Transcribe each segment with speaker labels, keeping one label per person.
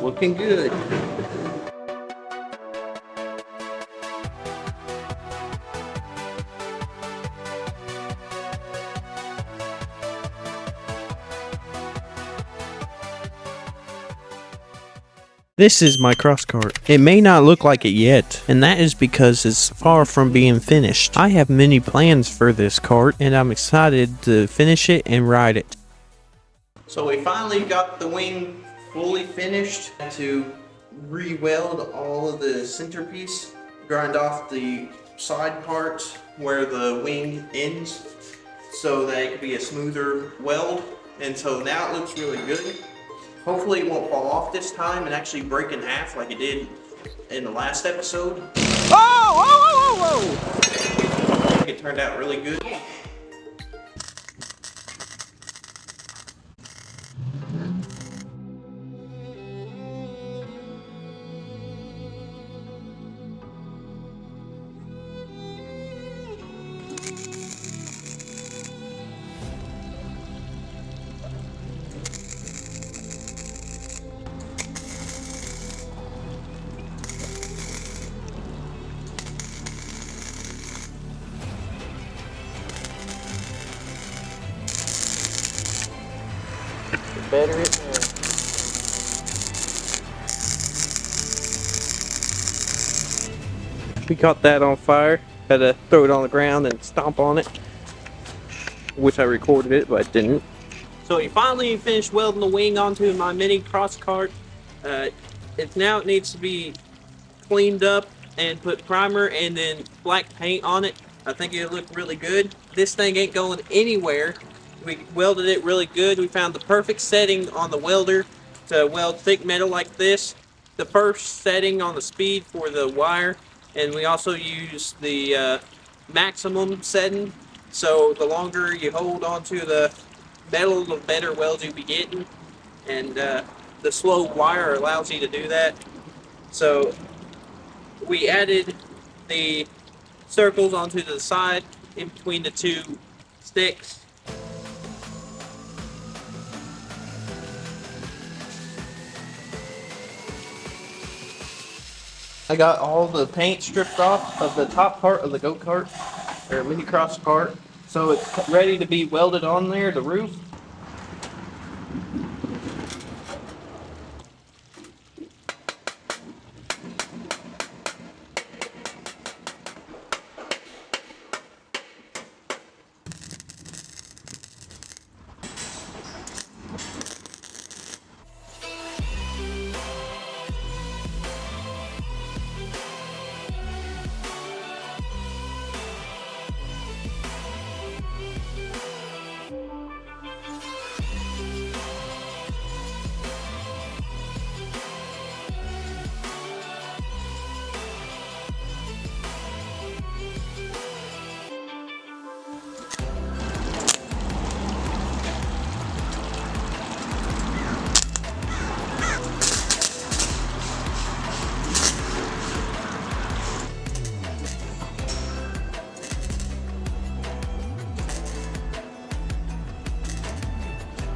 Speaker 1: Looking good. This is my cross cart. It may not look like it yet, and that is because it's far from being finished. I have many plans for this cart, and I'm excited to finish it and ride it. So we finally got the wing fully finished. To re-weld all of the centerpiece, grind off the side parts where the wing ends so that it can be a smoother weld, and so now it looks really good. Hopefully it won't fall off this time and actually break in half like it did in the last episode. Oh! Whoa, whoa, whoa, whoa! I think it turned out really good. Better it there. We caught that on fire. Had to throw it on the ground and stomp on it. Wish I recorded it, but I didn't. So we finally finished welding the wing onto my Mini-Crosskart. It needs to be cleaned up and put primer and then black paint on it. I think it'll look really good. This thing ain't going anywhere. We welded it really good. We found the perfect setting on the welder to weld thick metal like this. The first setting on the speed for the wire, and we also use the maximum setting. So the longer you hold onto the metal, the better weld you'll be getting. And the slow wire allows you to do that. So we added the circles onto the side in between the two sticks. I got all the paint stripped off of the top part of the Gokart, or Mini-Crosskart, so it's ready to be welded on there, the roof.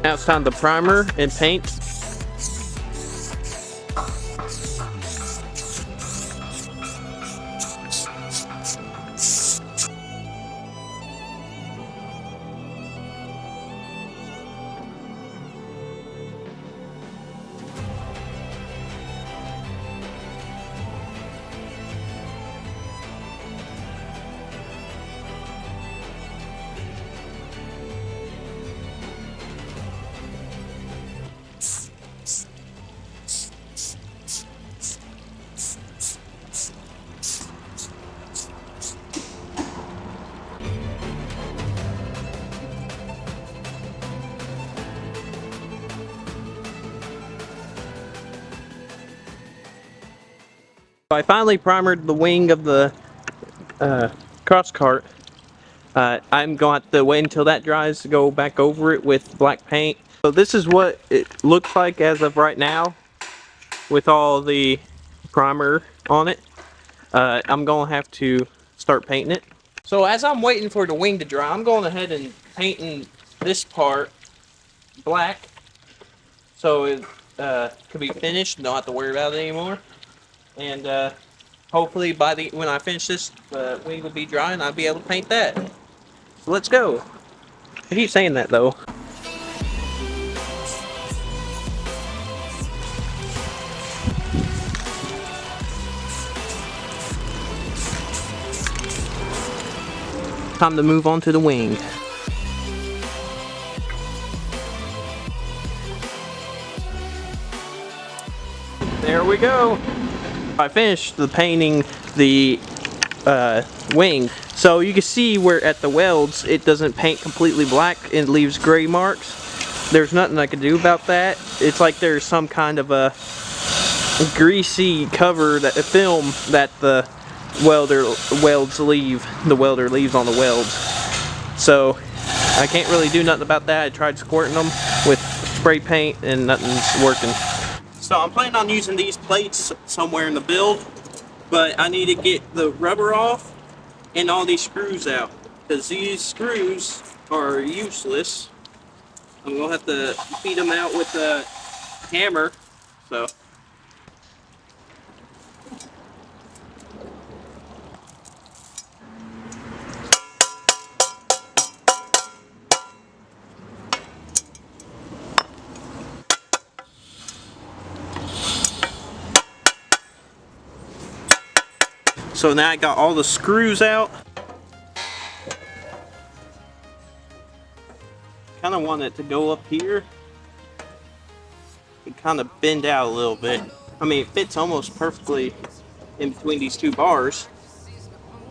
Speaker 1: Now it's time to primer and paint. I finally primered the wing of the cross cart. I'm going to have to wait until that dries to go back over it with black paint. So this is what it looks like as of right now with all the primer on it. I'm going to have to start painting it. So as I'm waiting for the wing to dry, I'm going ahead and painting this part black, so it could be finished. Don't have to worry about it anymore. And hopefully when I finish this, the wing will be dry and I'll be able to paint that. So let's go. I keep saying that though. Time to move on to the wing. There we go. I finished the painting the wing. So you can see where at the welds it doesn't paint completely black, it leaves gray marks. There's nothing I can do about that. It's like there's some kind of a greasy cover, that a film that the welder leaves on the welds. So I can't really do nothing about that. I tried squirting them with spray paint and nothing's working. So I'm planning on using these plates somewhere in the build, but I need to get the rubber off and all these screws out, because these screws are useless. I'm gonna have to feed them out with a hammer. So now I got all the screws out. Kind of want it to go up here and kind of bend out a little bit. I mean, it fits almost perfectly in between these two bars.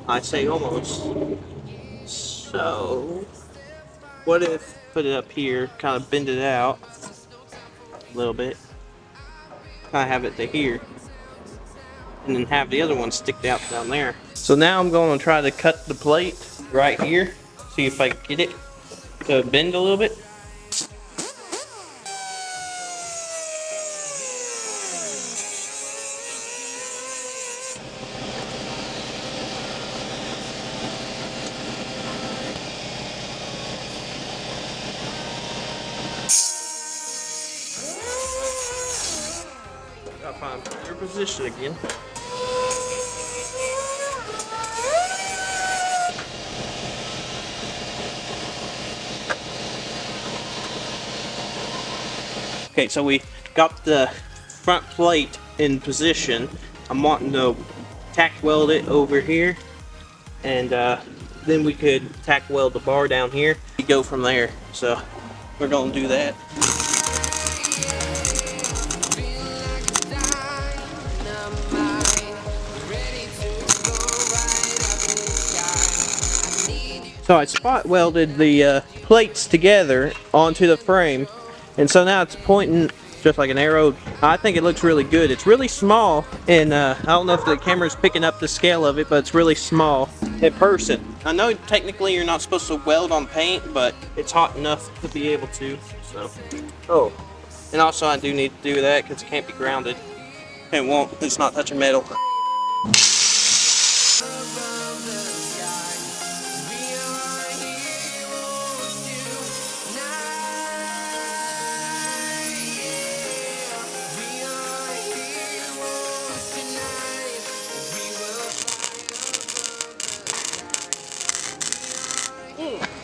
Speaker 1: I say almost. So what if put it up here, kind of bend it out a little bit, kind of have it to here, and then have the other one stick out down there. So now I'm going to try to cut the plate right here, see if I can get it to bend a little bit. Gotta find your position again. Okay, so we got the front plate in position. I'm wanting to tack weld it over here, and then we could tack weld the bar down here. We go from there. So we're gonna do that. So I spot welded the plates together onto the frame, and so now it's pointing just like an arrow. I think it looks really good. It's really small, and I don't know if the camera's picking up the scale of it, but it's really small in person. I know technically you're not supposed to weld on paint, but it's hot enough to be able to. So, oh, and also I do need to do that because it can't be grounded. It won't. It's not touching metal.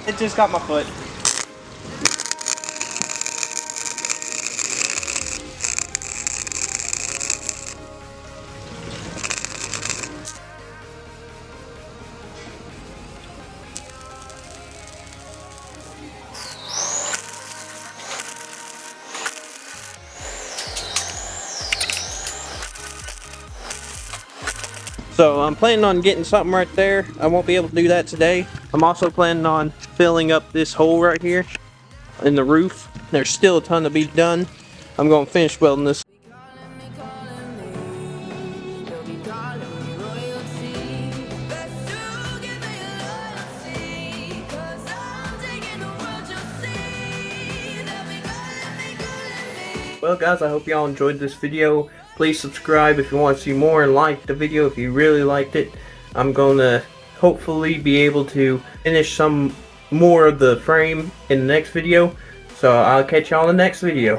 Speaker 1: It just got my foot. So I'm planning on getting something right there. I won't be able to do that today. I'm also planning on filling up this hole right here in the roof. There's still a ton to be done. I'm going to finish welding this. Well guys, I hope y'all enjoyed this video. Please subscribe if you want to see more, and like the video if you really liked it. I'm going to hopefully be able to finish some more of the frame in the next video. So I'll catch y'all in the next video.